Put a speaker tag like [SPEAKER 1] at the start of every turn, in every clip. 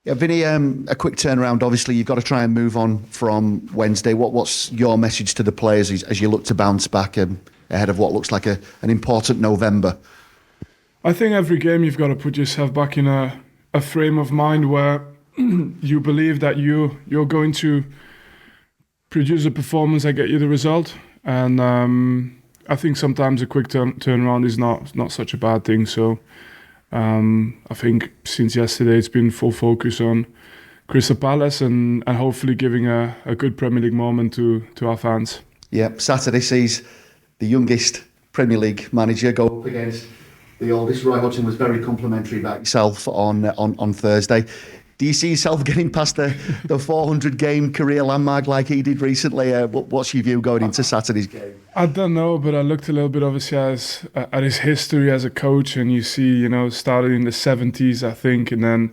[SPEAKER 1] Yeah, Vinny, a quick turnaround. Obviously, you've got to try and move on from Wednesday. What's your message to the players as you look to bounce back ahead of what looks like an important November?
[SPEAKER 2] I think every game you've got to put yourself back in a frame of mind where you believe that you're going to produce a performance that get you the result. And I think sometimes a quick turnaround is not such a bad thing. So I think since yesterday it's been full focus on Crystal Palace and hopefully giving a good Premier League moment to our fans.
[SPEAKER 1] Yeah, Saturday sees the youngest Premier League manager go up against the oldest. Roy Hodgson was very complimentary about yourself on Thursday. Do you see yourself getting past the 400 game career landmark like he did recently? What's your view going into Saturday's game?
[SPEAKER 2] I don't know, but I looked a little bit obviously at his history as a coach, and you see, started in the 70s, I think, and then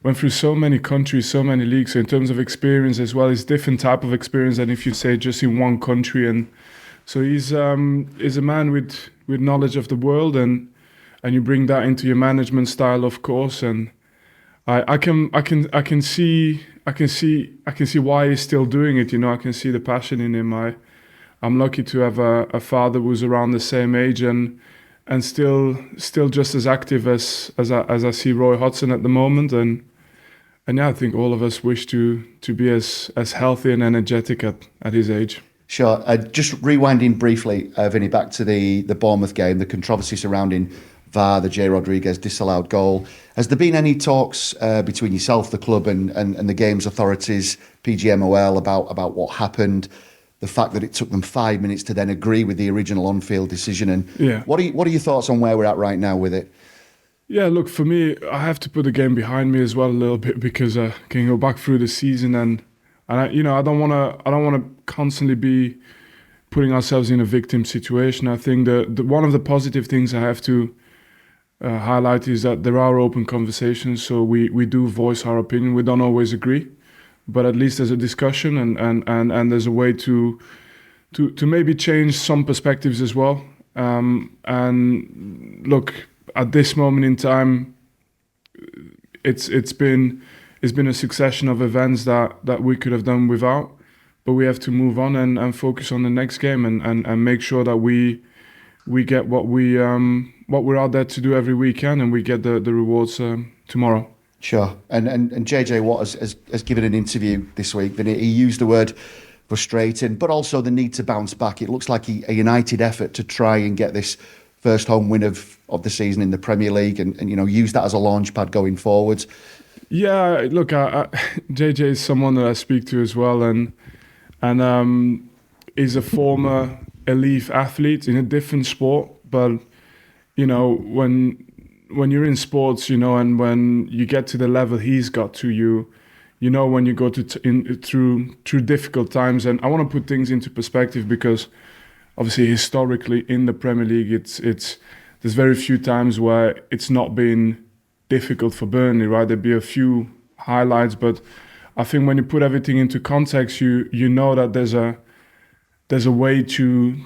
[SPEAKER 2] went through so many countries, so many leagues. So in terms of experience as well, it's different type of experience than if you say just in one country. And so he's a man with knowledge of the world, and you bring that into your management style, of course. And I can see why he's still doing it. I can see the passion in him. I'm lucky to have a father who's around the same age and still just as active as I see Roy Hodgson at the moment. And yeah, I think all of us wish to be as healthy and energetic at his age.
[SPEAKER 1] Sure. Just rewinding briefly, Vinny, back to the Bournemouth game, the controversy surrounding VAR, the J. Rodriguez disallowed goal. Has there been any talks between yourself, the club, and the game's authorities, PGMOL, about what happened? The fact that it took them 5 minutes to then agree with the original on-field decision, and
[SPEAKER 2] yeah.
[SPEAKER 1] What are your thoughts on where we're at right now with it?
[SPEAKER 2] Yeah, look, for me, I have to put the game behind me as well a little bit because I can go back through the season and I don't want to constantly be putting ourselves in a victim situation. I think the one of the positive things I have to highlight is that there are open conversations, so we do voice our opinion. We don't always agree, but at least there's a discussion and there's a way to maybe change some perspectives as well. And look, at this moment in time, it's been a succession of events that we could have done without, but we have to move on and focus on the next game and make sure that we get what we're out there to do every weekend, and we get the rewards tomorrow.
[SPEAKER 1] Sure. And JJ Watt has given an interview this week that he used the word frustrating, but also the need to bounce back. It looks like a united effort to try and get this first home win of the season in the Premier League and use that as a launch pad going forwards.
[SPEAKER 2] Yeah, look, JJ is someone that I speak to as well, and is a former elite athlete in a different sport. But when you're in sports, and when you get to the level he's got to, when you go through difficult times. And I want to put things into perspective because obviously historically in the Premier League, there's very few times where it's not been difficult for Burnley, right? There'd be a few highlights, but I think when you put everything into context, you know that there's a way to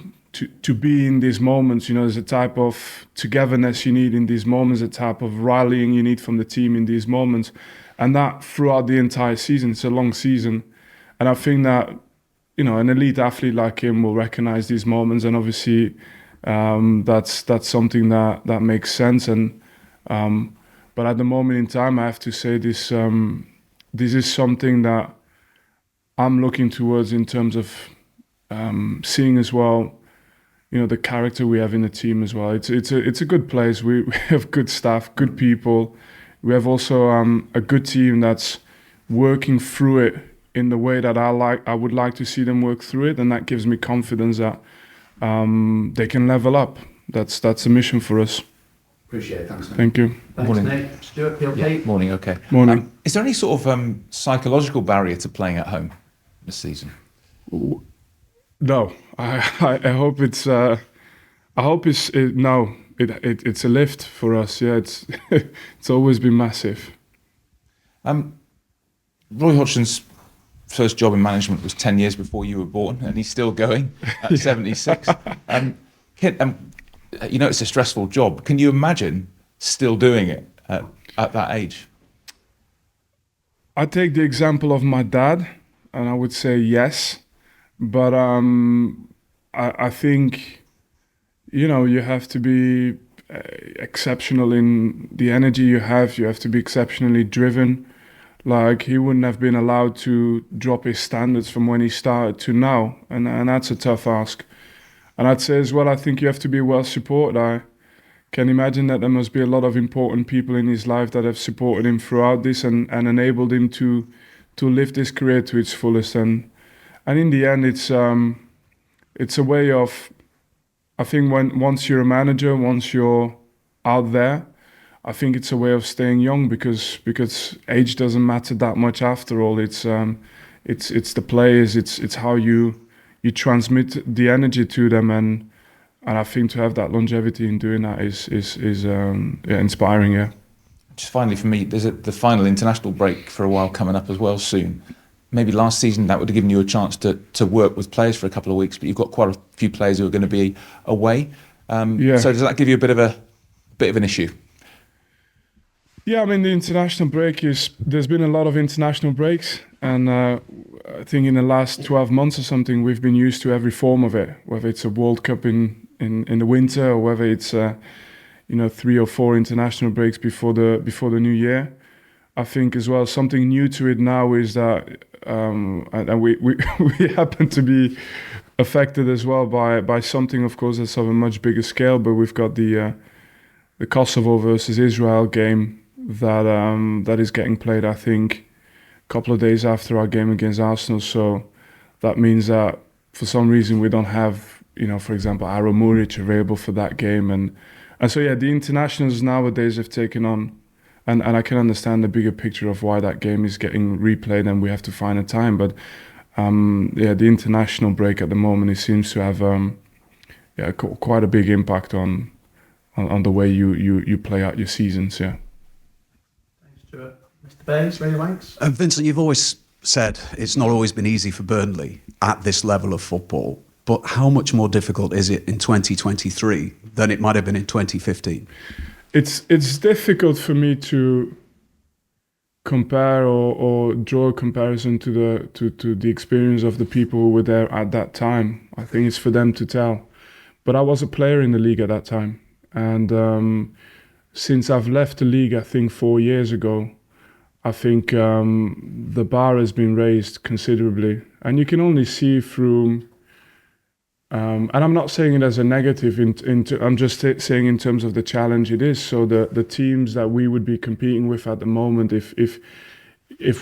[SPEAKER 2] be in these moments. There's a type of togetherness you need in these moments, a type of rallying you need from the team in these moments, and that throughout the entire season. It's a long season, and I think that an elite athlete like him will recognize these moments, and obviously that's something that makes sense. And but at the moment in time, I have to say this is something that I'm looking towards in terms of seeing as well, the character we have in the team as well. It's a good place. We have good staff, good people. We have also a good team that's working through it in the way that I would like to see them work through it, and that gives me confidence that they can level up. That's a mission for us.
[SPEAKER 1] Appreciate it. Thanks, mate.
[SPEAKER 2] Thank you.
[SPEAKER 3] Thanks,
[SPEAKER 4] Morning.
[SPEAKER 3] Nate. Stuart, you okay?
[SPEAKER 4] Yeah, morning, okay.
[SPEAKER 2] Morning.
[SPEAKER 4] Is there any sort of psychological barrier to playing at home this season?
[SPEAKER 2] No, I hope it's. No. It's a lift for us. Yeah, it's always been massive.
[SPEAKER 4] Roy Hodgson's first job in management was 10 years before you were born, and he's still going at 76. It's a stressful job. Can you imagine still doing it at that age?
[SPEAKER 2] I take the example of my dad, and I would say yes, but I think you have to be exceptional in the energy you have. You have to be exceptionally driven. Like, he wouldn't have been allowed to drop his standards from when he started to now, and that's a tough ask. And I'd say as well, I think you have to be well supported. I can imagine that there must be a lot of important people in his life that have supported him throughout this and enabled him to live this career to its fullest. And in the end, it's a way of, I think, once you're a manager, once you're out there, I think it's a way of staying young because age doesn't matter that much after all. It's the players, it's how you transmit the energy to them, and I think to have that longevity in doing that is inspiring. Yeah.
[SPEAKER 4] Just finally for me, there's the final international break for a while coming up as well soon. Maybe last season that would have given you a chance to work with players for a couple of weeks, but you've got quite a few players who are going to be away.
[SPEAKER 2] Yeah.
[SPEAKER 4] So does that give you a bit of an issue?
[SPEAKER 2] Yeah, I mean, the international break there's been a lot of international breaks, and I think in the last 12 months or something, we've been used to every form of it, whether it's a World Cup in the winter or whether it's 3 or 4 international breaks before the new year. I think as well, something new to it now is that, and we happen to be affected as well by something, of course, that's of a much bigger scale, but we've got the Kosovo versus Israel game that is getting played, I think, a couple of days after our game against Arsenal. So that means that for some reason we don't have, for example, Aro Muric available for that game. And so, yeah, the internationals nowadays have taken on, and I can understand the bigger picture of why that game is getting replayed and we have to find a time. But, the international break at the moment, it seems to have quite a big impact on the way you play out your seasons, yeah.
[SPEAKER 3] Mr. Baines, Radio Wanks.
[SPEAKER 5] Vincent, you've always said it's not always been easy for Burnley at this level of football, but how much more difficult is it in 2023 than it might have been in 2015?
[SPEAKER 2] It's difficult for me to compare or draw a comparison to the experience of the people who were there at that time. I think it's for them to tell. But I was a player in the league at that time, and since I've left the league, I think 4 years ago, I think the bar has been raised considerably. And you can only see through, and I'm not saying it as a negative, I'm just saying in terms of the challenge it is. So the teams that we would be competing with at the moment, if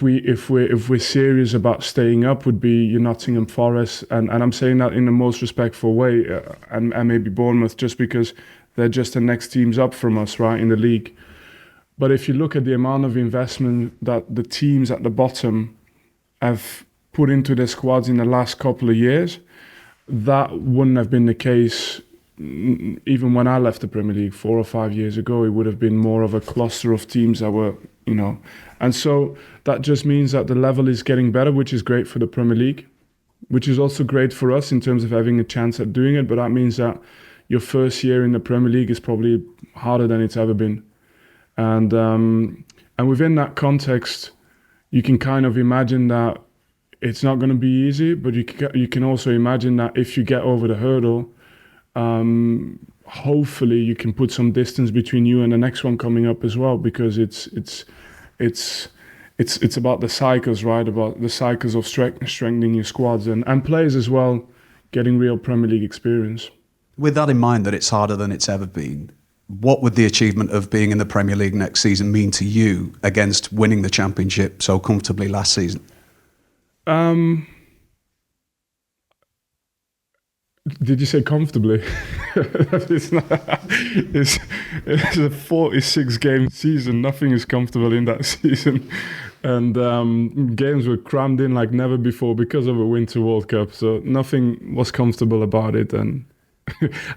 [SPEAKER 2] we're serious about staying up, would be your Nottingham Forest. And I'm saying that in the most respectful way, and maybe Bournemouth, just because they're just the next teams up from us, right, in the league. But if you look at the amount of investment that the teams at the bottom have put into their squads in the last couple of years, that wouldn't have been the case even when I left the Premier League 4 or 5 years ago. It would have been more of a cluster of teams that were, And so that just means that the level is getting better, which is great for the Premier League, which is also great for us in terms of having a chance at doing it. But that means that your first year in the Premier League is probably harder than it's ever been. And within that context, you can kind of imagine that it's not going to be easy, but you can also imagine that if you get over the hurdle, hopefully you can put some distance between you and the next one coming up as well, because it's about the cycles, right? About the cycles of strengthening your squads and players as well, getting real Premier League experience.
[SPEAKER 5] With that in mind, that it's harder than it's ever been, what would the achievement of being in the Premier League next season mean to you against winning the Championship so comfortably last season?
[SPEAKER 2] Did you say comfortably? It's a 46-game season. Nothing is comfortable in that season. And games were crammed in like never before because of a Winter World Cup. So nothing was comfortable about it. And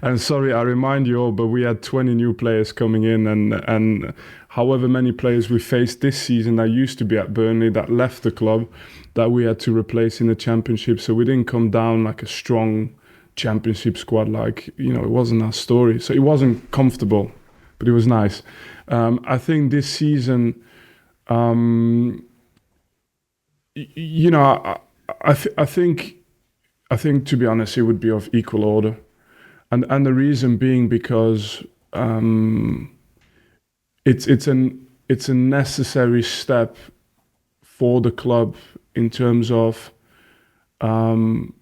[SPEAKER 2] and sorry, I remind you all, but we had 20 new players coming in, and however many players we faced this season that used to be at Burnley that left the club that we had to replace in the Championship. So we didn't come down like a strong Championship squad, like, it wasn't our story. So it wasn't comfortable, but it was nice. I think this season, you know, I think to be honest, it would be of equal order, and the reason being because it's a necessary step for the club in terms of I'm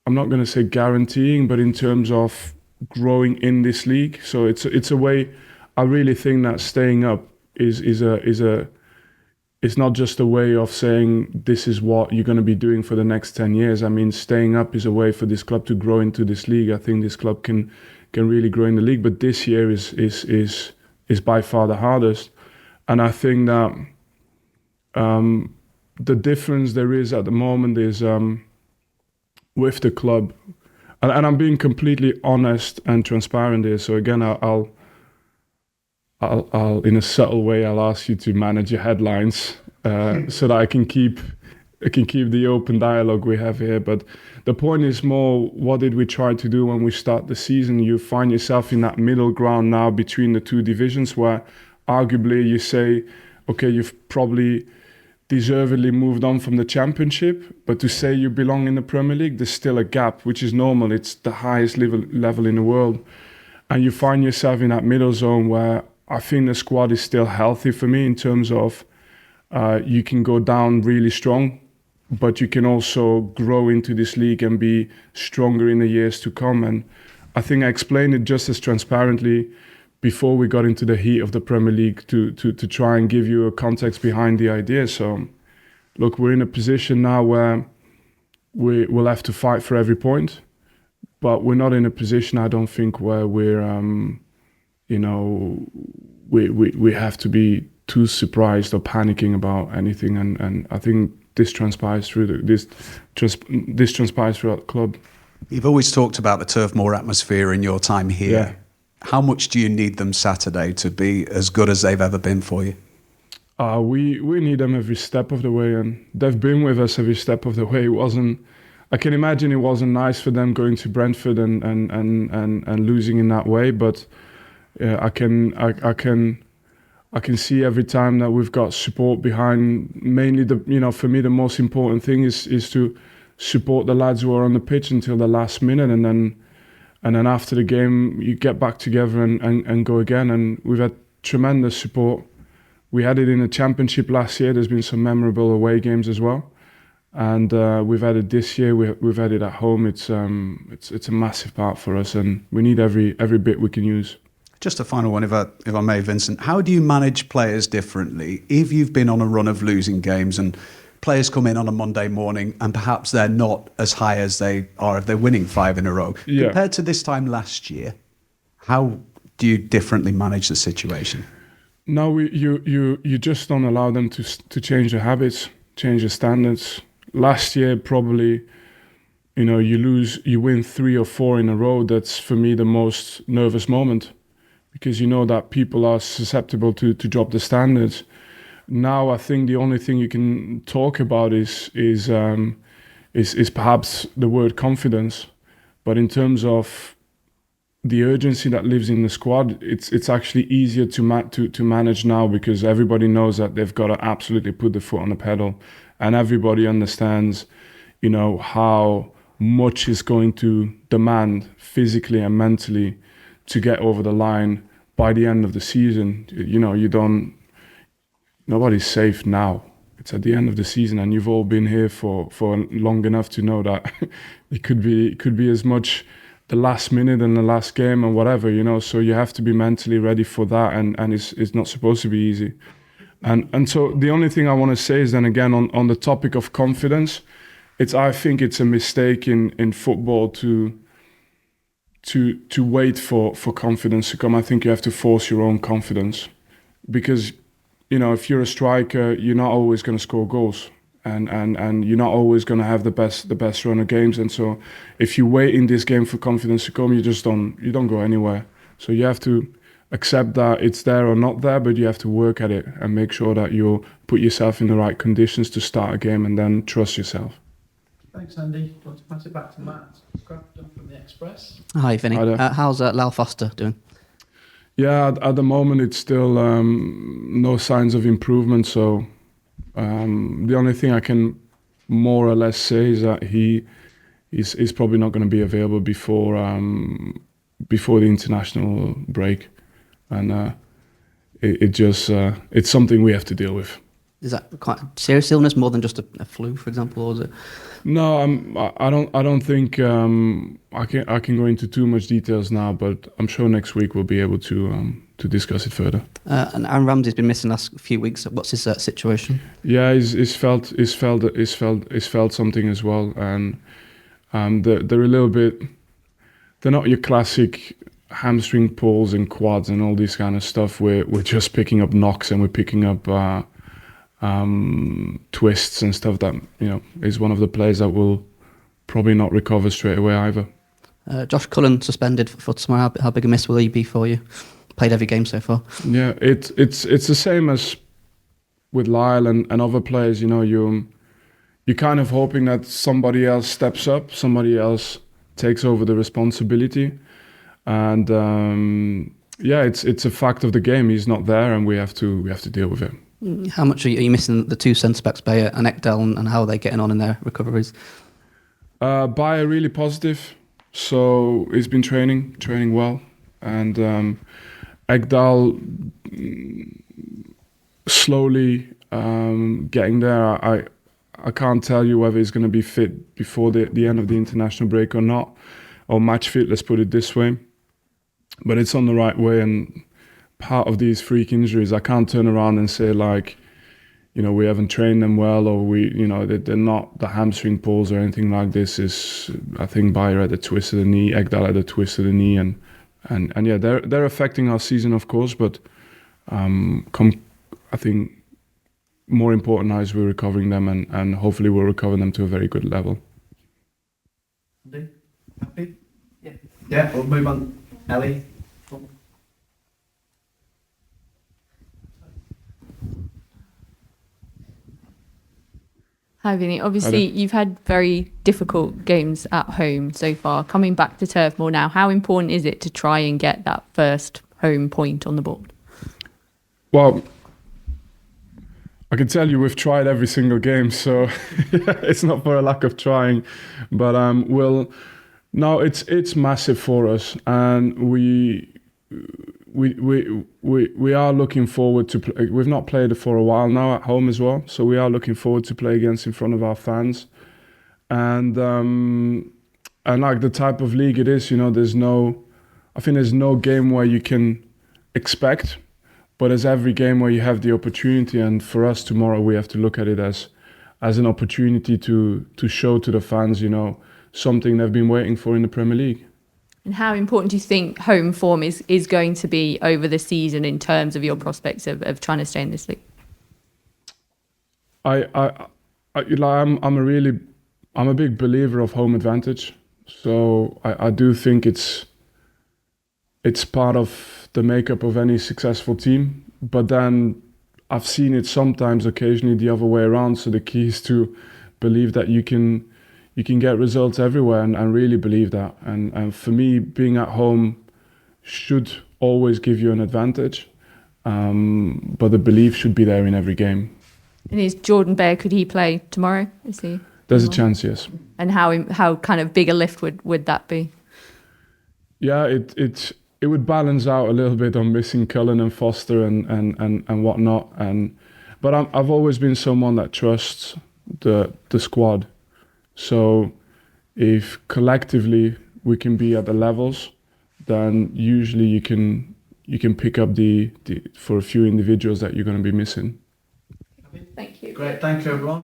[SPEAKER 2] not going to say guaranteeing, but in terms of growing in this league. So it's a way. I really think that staying up is it's not just a way of saying this is what you're going to be doing for the next 10 years. I mean, staying up is a way for this club to grow into this league. I think this club can really grow in the league, but this year is by far the hardest. And I think that the difference there is at the moment is with the club, and I'm being completely honest and transparent here. So again, I'll in a subtle way, I'll ask you to manage your headlines so that I can keep the open dialogue we have here. But the point is more, what did we try to do when we start the season? You find yourself in that middle ground now between the two divisions where arguably you say, okay, you've probably deservedly moved on from the Championship, but to say you belong in the Premier League, there's still a gap, which is normal. It's the highest level in the world. And you find yourself in that middle zone where I think the squad is still healthy for me in terms of you can go down really strong, but you can also grow into this league and be stronger in the years to come. And I think I explained it just as transparently before we got into the heat of the Premier League to try and give you a context behind the idea. So, look, we're in a position now where we will have to fight for every point, but we're not in a position, I don't think, where we're, we have to be too surprised or panicking about anything. And I think this transpires through this transpires throughout the club.
[SPEAKER 5] You've always talked about the Turf Moor atmosphere in your time here.
[SPEAKER 2] Yeah.
[SPEAKER 5] How much do you need them Saturday to be as good as they've ever been for you?
[SPEAKER 2] We need them every step of the way, and they've been with us every step of the way. I can imagine it wasn't nice for them going to Brentford and losing in that way, but I can see every time that we've got support behind. Mainly for me the most important thing is to support the lads who are on the pitch until the last minute, and then after the game you get back together and go again. And we've had tremendous support. We had it in the Championship last year. There's been some memorable away games as well, and we've had it this year. We've had it at home. It's a massive part for us, and we need every bit we can use.
[SPEAKER 5] Just a final one, if I may, Vincent. How do you manage players differently if you've been on a run of losing games and players come in on a Monday morning and perhaps they're not as high as they are if they're winning 5 in a row?
[SPEAKER 2] Yeah.
[SPEAKER 5] Compared to this time last year, how do you differently manage the situation?
[SPEAKER 2] No, you just don't allow them to change their habits, change their standards. Last year, probably, you win 3 or 4 in a row. That's for me the most nervous moment, because you know that people are susceptible to drop the standards. Now I think the only thing you can talk about is perhaps the word confidence, but in terms of the urgency that lives in the squad, it's actually easier to manage now, because everybody knows that they've got to absolutely put the foot on the pedal, and everybody understands, how much is going to demand physically and mentally to get over the line by the end of the season. Nobody's safe now. It's at the end of the season, and you've all been here for long enough to know that it could be as much the last minute and the last game and whatever, so you have to be mentally ready for that, and it's not supposed to be easy. And so the only thing I want to say is, then again, on the topic of confidence, I think it's a mistake in football to wait for confidence to come. I think you have to force your own confidence, because if you're a striker, you're not always going to score goals, and you're not always going to have the best run of games. And so if you wait in this game for confidence to come, you don't go anywhere. So you have to accept that it's there or not there, but you have to work at it and make sure that you put yourself in the right conditions to start a game, and then trust yourself.
[SPEAKER 3] Thanks, Andy. Do you want to pass it back to Matt Crafton from the Express?
[SPEAKER 6] Hi, Vinny.
[SPEAKER 2] Hi there.
[SPEAKER 6] How's Lal Foster doing?
[SPEAKER 2] Yeah, at the moment it's still no signs of improvement. So The only thing I can more or less say is that he's probably not going to be available before the international break, and it's something we have to deal with.
[SPEAKER 6] Is that quite a serious illness, more than just a flu, for example, or is it?
[SPEAKER 2] No, I don't think I can go into too much details now, but I'm sure next week we'll be able to discuss it further.
[SPEAKER 6] And Aaron Ramsey's been missing the last few weeks. What's his situation?
[SPEAKER 2] Yeah, he's felt something as well, and they're a little bit. They're not your classic hamstring pulls and quads and all this kind of stuff. We're just picking up knocks and we're picking up twists and stuff that is one of the players that will probably not recover straight away either.
[SPEAKER 6] Josh Cullen suspended for tomorrow. How big a miss will he be for you? Played every game so far.
[SPEAKER 2] Yeah, it's the same as with Lyle and other players. You're kind of hoping that somebody else steps up, somebody else takes over the responsibility, and it's a fact of the game. He's not there, and we have to deal with it.
[SPEAKER 6] How much are you missing the two centre backs, Bayer and Ekdal, and how are they getting on in their recoveries?
[SPEAKER 2] Bayer really positive, so he's been training well, and Ekdal slowly getting there. I can't tell you whether he's going to be fit before the end of the international break or not, or match fit, let's put it this way. But it's on the right way, and part of these freak injuries, I can't turn around and say we haven't trained them well, or they're not the hamstring pulls or anything like this. I think Bayer had a twist of the knee, Ekdal had a twist of the knee, and yeah, they're affecting our season, of course, but I think more important now is we're recovering them, and hopefully we'll recover them to a very good level.
[SPEAKER 3] Happy? Yeah, we'll move on. Ellie?
[SPEAKER 7] Hi, Vinny. Obviously, you've had very difficult games at home so far. Coming back to Turf Moor now, how important is it to try and get that first home point on the board? Well,
[SPEAKER 2] I can tell you we've tried every single game, so it's not for a lack of trying. But it's massive for us, and we are looking forward to play. We've not played for a while now at home as well, so we are looking forward to play against in front of our fans, and like the type of league it is, there's no game where you can expect, but there's every game where you have the opportunity, and for us tomorrow we have to look at it as an opportunity to show to the fans, something they've been waiting for in the Premier League.
[SPEAKER 7] And how important do you think home form is going to be over the season in terms of your prospects of trying to stay in this league?
[SPEAKER 2] I'm a big believer of home advantage. So I do think it's part of the makeup of any successful team. But then I've seen it sometimes, occasionally the other way around. So the key is to believe that you can get results everywhere, and really believe that. And for me, being at home should always give you an advantage, but the belief should be there in every game.
[SPEAKER 7] And is Jordan Bayer, could he play tomorrow? Is he?
[SPEAKER 2] There's a chance, yes.
[SPEAKER 7] And how kind of big a lift would that be?
[SPEAKER 2] Yeah, it would balance out a little bit on missing Cullen and Foster and whatnot. But I've always been someone that trusts the squad. So if collectively we can be at the levels, then usually you can pick up the for a few individuals that you're going to be missing.
[SPEAKER 7] Thank you.
[SPEAKER 3] Great, thank you everyone.